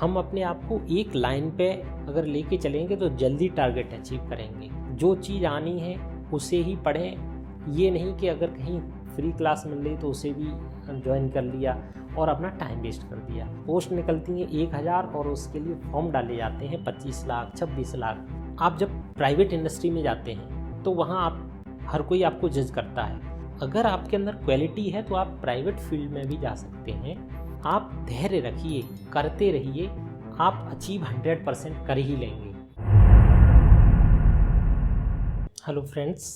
हम अपने आप को एक लाइन पे अगर लेके चलेंगे तो जल्दी टारगेट अचीव करेंगे। जो चीज़ आनी है उसे ही पढ़ें, ये नहीं कि अगर कहीं फ्री क्लास मिल रही तो उसे भी ज्वाइन कर लिया और अपना टाइम वेस्ट कर दिया। पोस्ट निकलती हैं 1000 और उसके लिए फॉर्म डाले जाते हैं 25 लाख 26 लाख। आप जब प्राइवेट इंडस्ट्री में जाते हैं तो वहाँ आप हर कोई आपको जज करता है। अगर आपके अंदर क्वालिटी है तो आप प्राइवेट फील्ड में भी जा सकते हैं। आप धैर्य रखिए, करते रहिए, आप अचीव 100% कर ही लेंगे। हेलो फ्रेंड्स,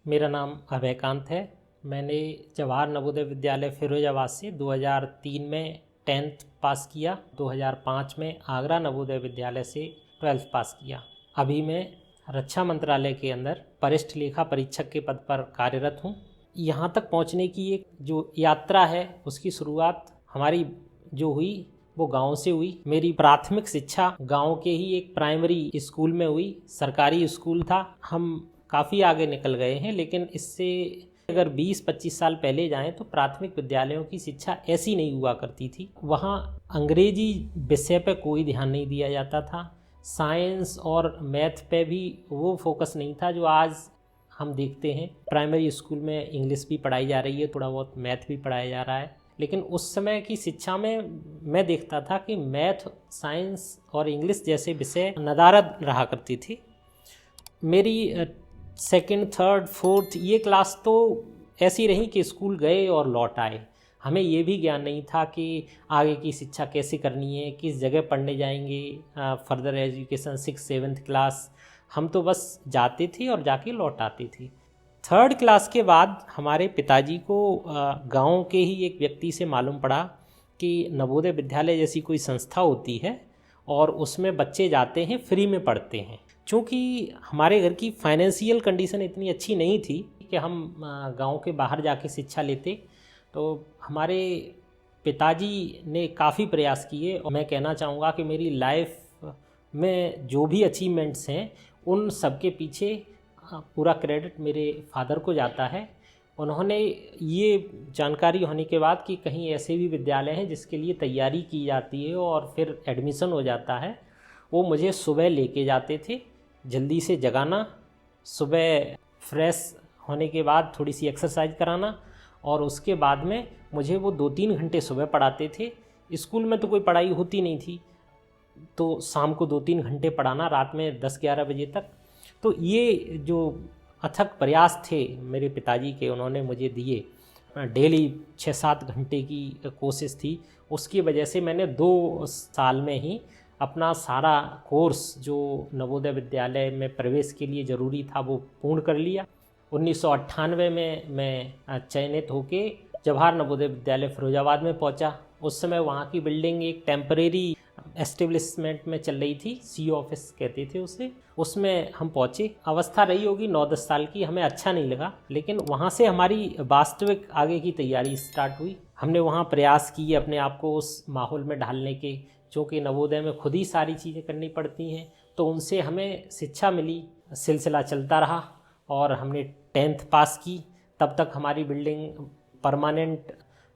मेरा नाम अभयकांत है। मैंने जवाहर नवोदय विद्यालय फिरोजाबाद से 2003 में 10th पास किया। 2005 में आगरा नवोदय विद्यालय से 12th पास किया। अभी मैं रक्षा मंत्रालय के अंदर वरिष्ठ लेखा परीक्षक के पद पर कार्यरत हूँ। यहाँ तक पहुँचने की एक जो यात्रा है उसकी शुरुआत हमारी जो हुई वो गांव से हुई। मेरी प्राथमिक शिक्षा गांव के ही एक प्राइमरी स्कूल में हुई। सरकारी स्कूल था। हम काफ़ी आगे निकल गए हैं, लेकिन इससे अगर 20-25 साल पहले जाएं तो प्राथमिक विद्यालयों की शिक्षा ऐसी नहीं हुआ करती थी। वहाँ अंग्रेजी विषय पे कोई ध्यान नहीं दिया जाता था। साइंस और मैथ पे भी वो फोकस नहीं था जो आज हम देखते हैं। प्राइमरी स्कूल में इंग्लिश भी पढ़ाई जा रही है, थोड़ा बहुत मैथ भी पढ़ाया जा रहा है, लेकिन उस समय की शिक्षा में मैं देखता था कि मैथ, साइंस और इंग्लिश जैसे विषय नदारद रहा करती थी। मेरी सेकंड, थर्ड, फोर्थ ये क्लास तो ऐसी रही कि स्कूल गए और लौट आए। हमें ये भी ज्ञान नहीं था कि आगे की शिक्षा कैसे करनी है, किस जगह पढ़ने जाएंगे, फर्दर एजुकेशन 6th-7th क्लास। हम तो बस जाते थे और जाके लौट आते थे। 3rd क्लास के बाद हमारे पिताजी को गांव के ही एक व्यक्ति से मालूम पड़ा कि नवोदय विद्यालय जैसी कोई संस्था होती है और उसमें बच्चे जाते हैं, फ्री में पढ़ते हैं। चूँकि हमारे घर की फाइनेंशियल कंडीशन इतनी अच्छी नहीं थी कि हम गांव के बाहर जाके शिक्षा लेते, तो हमारे पिताजी ने काफ़ी प्रयास किए। और मैं कहना चाहूँगा कि मेरी लाइफ में जो भी अचीवमेंट्स हैं उन सब के पीछे पूरा क्रेडिट मेरे फादर को जाता है। उन्होंने ये जानकारी होने के बाद कि कहीं ऐसे भी विद्यालय हैं जिसके लिए तैयारी की जाती है और फिर एडमिशन हो जाता है, वो मुझे सुबह लेके जाते थे। जल्दी से जगाना, सुबह फ्रेश होने के बाद थोड़ी सी एक्सरसाइज कराना और उसके बाद में मुझे वो 2-3 घंटे सुबह पढ़ाते थे। स्कूल में तो कोई पढ़ाई होती नहीं थी, तो शाम को 2-3 घंटे पढ़ाना, रात में 10-11 बजे तक। तो ये जो अथक प्रयास थे मेरे पिताजी के, उन्होंने मुझे दिए। डेली 6-7 घंटे की कोशिश थी। उसकी वजह से मैंने 2 साल में ही अपना सारा कोर्स जो नवोदय विद्यालय में प्रवेश के लिए ज़रूरी था वो पूर्ण कर लिया। 1998 में मैं चयनित होके जवाहर नवोदय विद्यालय फिरोजाबाद में पहुंचा। उस समय वहाँ की बिल्डिंग एक टेम्परेरी एस्टेब्लिशमेंट में चल रही थी, सी ऑफिस कहते थे उसे। उसमें हम पहुँचे। अवस्था रही होगी 9-10 साल की, हमें अच्छा नहीं लगा, लेकिन वहाँ से हमारी वास्तविक आगे की तैयारी स्टार्ट हुई। हमने वहाँ प्रयास किए अपने आप को उस माहौल में ढालने के, चूँकि नवोदय में खुद ही सारी चीज़ें करनी पड़ती हैं, तो उनसे हमें शिक्षा मिली। सिलसिला चलता रहा और हमने 10th पास की। तब तक हमारी बिल्डिंग परमानेंट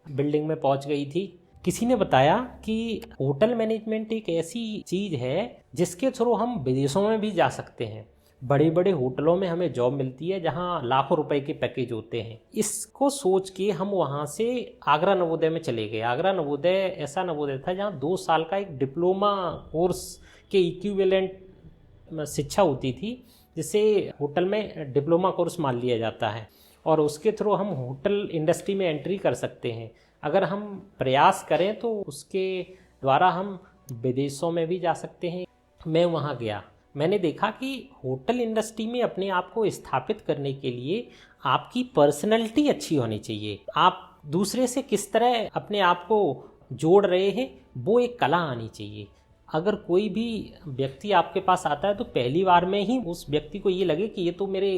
बिल्डिंग में पहुंच गई थी। किसी ने बताया कि होटल मैनेजमेंट एक ऐसी चीज़ है जिसके थ्रू हम विदेशों में भी जा सकते हैं। बड़े बड़े होटलों में हमें जॉब मिलती है जहां लाखों रुपए के पैकेज होते हैं। इसको सोच के हम वहां से आगरा नवोदय में चले गए। आगरा नवोदय ऐसा नवोदय था जहां 2 साल का एक डिप्लोमा कोर्स के इक्विवेलेंट शिक्षा होती थी, जिसे होटल में डिप्लोमा कोर्स मान लिया जाता है और उसके थ्रू हम होटल इंडस्ट्री में एंट्री कर सकते हैं। अगर हम प्रयास करें तो उसके द्वारा हम विदेशों में भी जा सकते हैं। मैं वहाँ गया, मैंने देखा कि होटल इंडस्ट्री में अपने आप को स्थापित करने के लिए आपकी पर्सनैलिटी अच्छी होनी चाहिए। आप दूसरे से किस तरह अपने आप को जोड़ रहे हैं वो एक कला आनी चाहिए। अगर कोई भी व्यक्ति आपके पास आता है तो पहली बार में ही उस व्यक्ति को ये लगे कि ये तो मेरे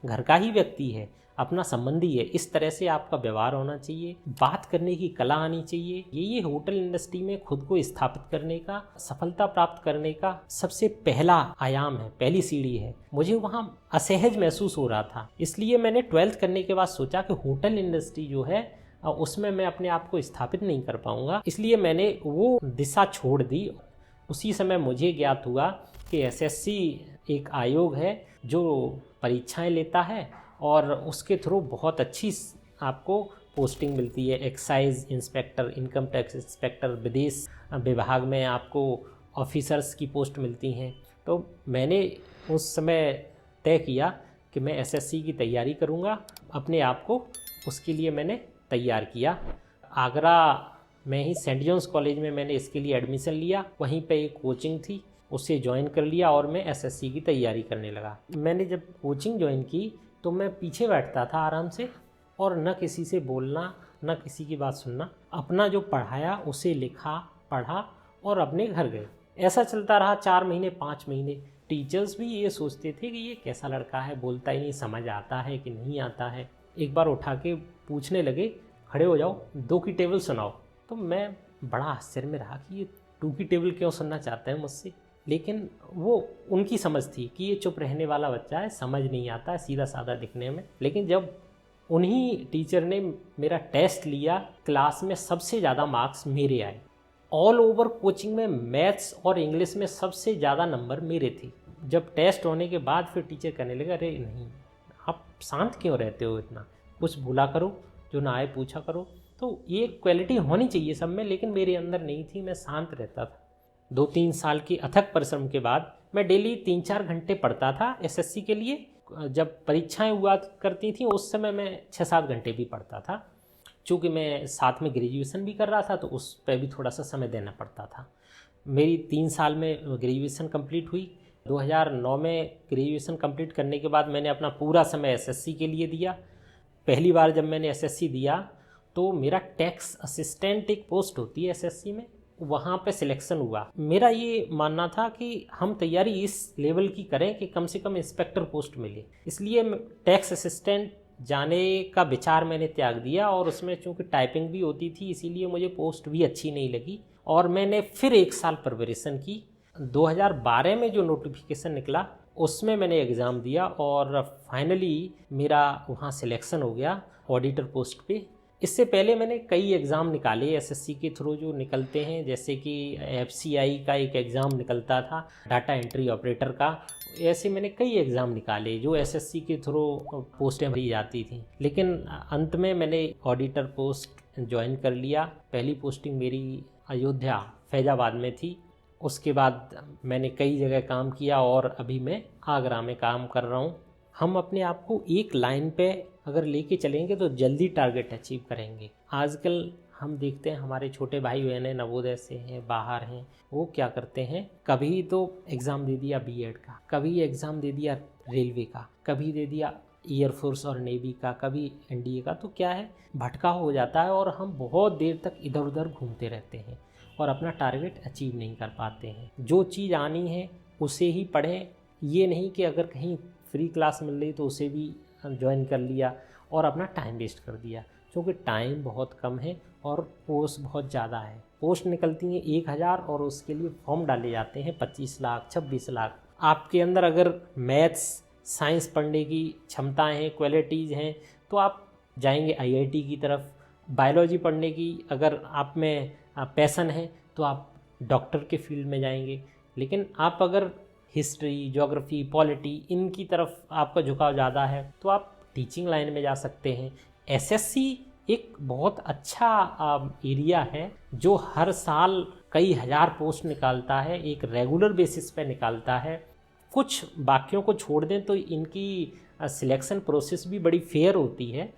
घर का ही व्यक्ति है, अपना संबंधी है। इस तरह से आपका व्यवहार होना चाहिए, बात करने की कला आनी चाहिए। ये होटल इंडस्ट्री में खुद को स्थापित करने का, सफलता प्राप्त करने का सबसे पहला आयाम है, पहली सीढ़ी है। मुझे वहाँ असहज महसूस हो रहा था, इसलिए मैंने 12th करने के बाद सोचा कि होटल इंडस्ट्री जो है उसमें मैं अपने आप को स्थापित नहीं कर पाऊंगा, इसलिए मैंने वो दिशा छोड़ दी। उसी समय मुझे ज्ञात हुआ कि एसएससी एक आयोग है जो परीक्षाएं लेता है और उसके थ्रू बहुत अच्छी आपको पोस्टिंग मिलती है। Excise inspector, income tax inspector, विदेश विभाग में आपको ऑफिसर्स की पोस्ट मिलती हैं। तो मैंने उस समय तय किया कि मैं एसएससी की तैयारी करूंगा, अपने आप को उसके लिए मैंने तैयार किया। आगरा में ही सेंट जॉन्स कॉलेज में मैंने इसके लिए एडमिशन लिया, वहीं पे एक कोचिंग थी, उसे ज्वाइन कर लिया और मैं एसएससी की तैयारी करने लगा। मैंने जब कोचिंग ज्वाइन की तो मैं पीछे बैठता था आराम से और न किसी से बोलना, न किसी की बात सुनना, अपना जो पढ़ाया उसे लिखा, पढ़ा और अपने घर गए। ऐसा चलता रहा 4 महीने 5 महीने। टीचर्स भी ये सोचते थे कि ये कैसा लड़का है, बोलता ही नहीं, समझ आता है कि नहीं आता है। एक बार उठा के पूछने लगे, खड़े हो जाओ, 2 की टेबल सुनाओ। तो मैं बड़ा आश्चर्य में रहा कि ये 2 की टेबल क्यों सुनना चाहते हैं मुझसे। लेकिन वो उनकी समझ थी कि ये चुप रहने वाला बच्चा है, समझ नहीं आता है, सीधा साधा दिखने में। लेकिन जब उन्हीं टीचर ने मेरा टेस्ट लिया, क्लास में सबसे ज़्यादा मार्क्स मेरे आए। ऑल ओवर कोचिंग में मैथ्स और इंग्लिश में सबसे ज़्यादा नंबर मेरे थे। जब टेस्ट होने के बाद फिर टीचर कहने लगा, अरे नहीं, आप शांत क्यों रहते हो इतना, कुछ भूला करो, जो ना आए पूछा करो। तो ये क्वालिटी होनी चाहिए सब में, लेकिन मेरे अंदर नहीं थी, मैं शांत रहता था। 2-3 साल की अथक परिश्रम के बाद मैं डेली 3-4 घंटे पढ़ता था एसएससी के लिए। जब परीक्षाएं हुआ करती थी उस समय मैं 6-7 घंटे भी पढ़ता था। चूँकि मैं साथ में ग्रेजुएशन भी कर रहा था तो उस पर भी थोड़ा सा समय देना पड़ता था। मेरी 3 साल में ग्रेजुएशन कंप्लीट हुई। 2009 में ग्रेजुएशन कंप्लीट करने के बाद मैंने अपना पूरा समय एसएससी के लिए दिया। पहली बार जब मैंने एसएससी दिया तो मेरा टैक्स असिस्टेंट एक पोस्ट होती है एसएससी में, वहाँ पे सिलेक्शन हुआ। मेरा ये मानना था कि हम तैयारी इस लेवल की करें कि कम से कम इंस्पेक्टर पोस्ट मिले, इसलिए टैक्स असिस्टेंट जाने का विचार मैंने त्याग दिया। और उसमें चूँकि टाइपिंग भी होती थी इसीलिए मुझे पोस्ट भी अच्छी नहीं लगी और मैंने फिर 1 साल प्रिपरेशन की। 2012 में जो नोटिफिकेशन निकला उसमें मैंने एग्ज़ाम दिया और फाइनली मेरा वहाँ सिलेक्शन हो गया ऑडिटर पोस्ट पे। इससे पहले मैंने कई एग्ज़ाम निकाले एसएससी के थ्रू जो निकलते हैं, जैसे कि एफसीआई का एक एग्ज़ाम निकलता था, डाटा एंट्री ऑपरेटर का। ऐसे मैंने कई एग्ज़ाम निकाले जो एसएससी के थ्रू पोस्टें भरी जाती थी, लेकिन अंत में मैंने ऑडिटर पोस्ट ज्वाइन कर लिया। पहली पोस्टिंग मेरी अयोध्या फैज़ाबाद में थी। उसके बाद मैंने कई जगह काम किया और अभी मैं आगरा में काम कर रहा हूँ। हम अपने आप को एक लाइन पे अगर लेके चलेंगे तो जल्दी टारगेट अचीव करेंगे। आजकल हम देखते हैं हमारे छोटे भाई बहन हैं, नवोदय से हैं, बाहर हैं, वो क्या करते हैं, कभी तो एग्ज़ाम दे दिया बीएड का, कभी एग्ज़ाम दे दिया रेलवे का, कभी दे दिया एयरफोर्स और नेवी का, कभी एनडीए का। तो क्या है, भटका हो जाता है और हम बहुत देर तक इधर उधर घूमते रहते हैं और अपना टारगेट अचीव नहीं कर पाते हैं। जो चीज़ आनी है उसे ही पढ़ें, ये नहीं कि अगर कहीं फ्री क्लास मिल रही तो उसे भी ज्वाइन कर लिया और अपना टाइम वेस्ट कर दिया, क्योंकि टाइम बहुत कम है और पोस्ट बहुत ज़्यादा है। पोस्ट निकलती हैं 1000 और उसके लिए फॉर्म डाले जाते हैं 25 लाख 26 लाख। आपके अंदर अगर मैथ्स साइंस पढ़ने की क्षमताएं हैं, क्वालिटीज़ हैं, तो आप जाएंगे आईआईटी की तरफ। बायोलॉजी पढ़ने की अगर आप में पैसन है तो आप डॉक्टर के फील्ड में जाएंगे। लेकिन आप अगर हिस्ट्री, ज्योग्राफी, पॉलिटी इनकी तरफ आपका झुकाव ज़्यादा है तो आप टीचिंग लाइन में जा सकते हैं। एसएससी एक बहुत अच्छा एरिया है जो हर साल कई हज़ार पोस्ट निकालता है, एक रेगुलर बेसिस पे निकालता है। कुछ बाकियों को छोड़ दें तो इनकी सिलेक्शन प्रोसेस भी बड़ी फेयर होती है।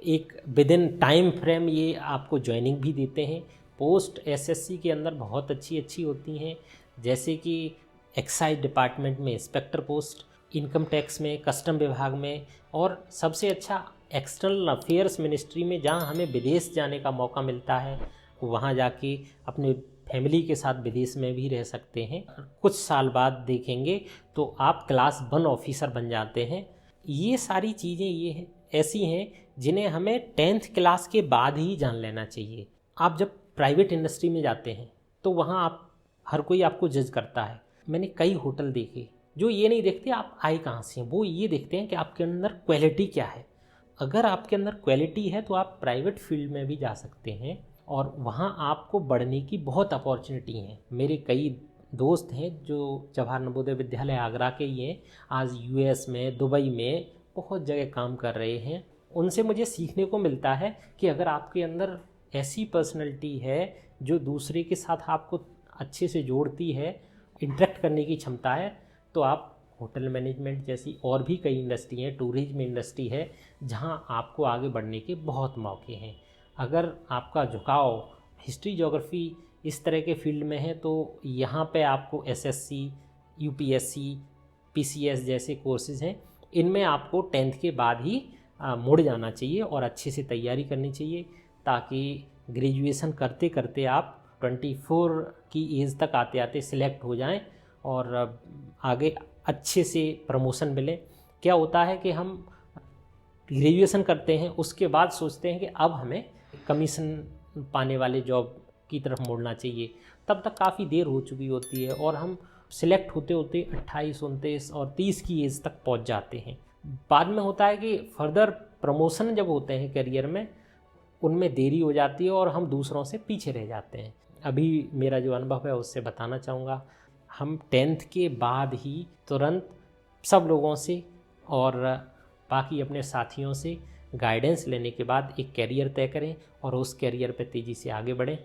एक विद इन टाइम फ्रेम ये आपको ज्वाइनिंग भी देते हैं। पोस्ट एसएससी के अंदर बहुत अच्छी अच्छी होती हैं, जैसे कि एक्साइज डिपार्टमेंट में इंस्पेक्टर पोस्ट, इनकम टैक्स में, कस्टम विभाग में, और सबसे अच्छा एक्सटर्नल अफेयर्स मिनिस्ट्री में, जहां हमें विदेश जाने का मौका मिलता है। वहां जाके अपने फैमिली के साथ विदेश में भी रह सकते हैं। कुछ साल बाद देखेंगे तो आप क्लास 1 ऑफिसर बन जाते हैं। ये सारी चीज़ें ये ऐसी हैं जिन्हें हमें 10th क्लास के बाद ही जान लेना चाहिए। आप जब प्राइवेट इंडस्ट्री में जाते हैं तो वहाँ आप हर कोई आपको जज करता है। मैंने कई होटल देखे जो ये नहीं देखते आप आए कहाँ से हैं, वो ये देखते हैं कि आपके अंदर क्वालिटी क्या है। अगर आपके अंदर क्वालिटी है तो आप प्राइवेट फील्ड में भी जा सकते हैं और वहाँ आपको बढ़ने की बहुत अपॉर्चुनिटी हैं। मेरे कई दोस्त हैं जो जवाहर नवोदय विद्यालय आगरा के ही हैं, आज यूएस में, दुबई में बहुत जगह काम कर रहे हैं। उनसे मुझे सीखने को मिलता है कि अगर आपके अंदर ऐसी पर्सनैलिटी है जो दूसरे के साथ आपको अच्छे से जोड़ती है, इंटरेक्ट करने की क्षमता है, तो आप होटल मैनेजमेंट जैसी और भी कई इंडस्ट्री हैं, टूरिज्म इंडस्ट्री है, जहां आपको आगे बढ़ने के बहुत मौके हैं। अगर आपका झुकाव हिस्ट्री, ज्योग्राफी इस तरह के फील्ड में है तो यहाँ पे आपको एसएससी, यूपीएससी, पीसीएस जैसे कोर्सेज़ हैं, इनमें आपको 10th के बाद ही मुड़ जाना चाहिए और अच्छे से तैयारी करनी चाहिए, ताकि ग्रेजुएशन करते करते आप 24 की एज तक आते आते सिलेक्ट हो जाएं और आगे अच्छे से प्रमोशन मिले। क्या होता है कि हम ग्रेजुएशन करते हैं, उसके बाद सोचते हैं कि अब हमें कमीशन पाने वाले जॉब की तरफ मुड़ना चाहिए, तब तक काफ़ी देर हो चुकी होती है और हम सिलेक्ट होते होते 28, 29 और 30 की एज तक पहुंच जाते हैं। बाद में होता है कि फर्दर प्रमोशन जब होते हैं करियर में, उनमें देरी हो जाती है और हम दूसरों से पीछे रह जाते हैं। अभी मेरा जो अनुभव है उससे बताना चाहूँगा। हम 10th के बाद ही तुरंत सब लोगों से और बाकी अपने साथियों से गाइडेंस लेने के बाद एक कैरियर तय करें और उस कैरियर पे तेज़ी से आगे बढ़ें,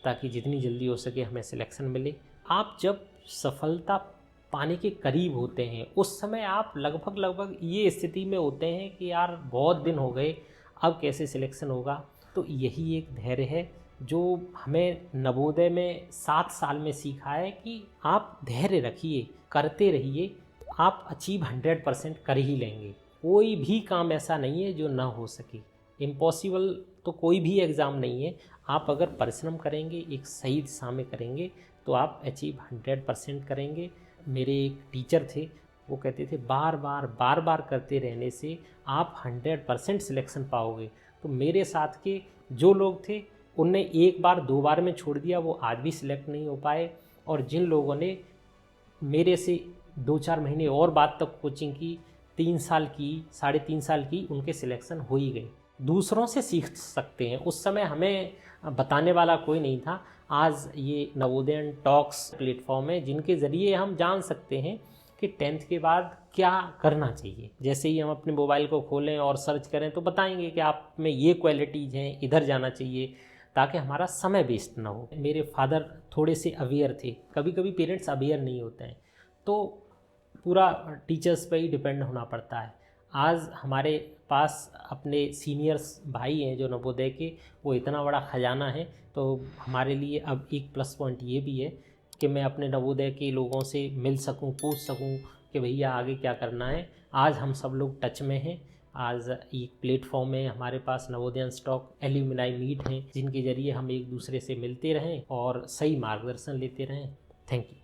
ताकि जितनी जल्दी हो सके हमें सिलेक्शन मिले। आप जब सफलता पाने के करीब होते हैं, उस समय आप लगभग ये स्थिति में होते हैं कि यार बहुत दिन हो गए, अब कैसे सिलेक्शन होगा। तो यही एक धैर्य है जो हमें नवोदय में 7 साल में सीखा है कि आप धैर्य रखिए, करते रहिए, आप अचीव 100% कर ही लेंगे। कोई भी काम ऐसा नहीं है जो ना हो सके, इम्पॉसिबल तो कोई भी एग्ज़ाम नहीं है। आप अगर परिश्रम करेंगे, एक सही दिशा में करेंगे, तो आप अचीव 100% करेंगे। मेरे एक टीचर थे, वो कहते थे बार बार करते रहने से आप 100% सिलेक्शन पाओगे। तो मेरे साथ के जो लोग थे, उनने एक बार 2 बार में छोड़ दिया, वो आज भी सिलेक्ट नहीं हो पाए। और जिन लोगों ने मेरे से 2-4 महीने और बाद तक कोचिंग की, 3 साल की, 3.5 साल की, उनके सिलेक्शन हो ही गए। दूसरों से सीख सकते हैं, उस समय हमें बताने वाला कोई नहीं था। आज ये नवोदय टॉक्स प्लेटफॉर्म है जिनके ज़रिए हम जान सकते हैं कि 10th के बाद क्या करना चाहिए। जैसे ही हम अपने मोबाइल को खोलें और सर्च करें तो बताएंगे कि आप में ये क्वालिटीज़ हैं, इधर जाना चाहिए, ताकि हमारा समय वेस्ट ना हो। मेरे फादर थोड़े से अवेयर थे, कभी कभी पेरेंट्स अवेयर नहीं होते हैं, तो पूरा टीचर्स पे ही डिपेंड होना पड़ता है। आज हमारे पास अपने सीनियर्स भाई हैं जो नवोदय के, वो इतना बड़ा ख़जाना है, तो हमारे लिए अब एक प्लस पॉइंट ये भी है कि मैं अपने नवोदय के लोगों से मिल सकूं, पूछ सकूं कि भैया आगे क्या करना है। आज हम सब लोग टच में हैं। आज एक प्लेटफॉर्म है हमारे पास, नवोदय स्टॉक एल्यूमिनाई मीट हैं, जिनके ज़रिए हम एक दूसरे से मिलते रहें और सही मार्गदर्शन लेते रहें। Thank you.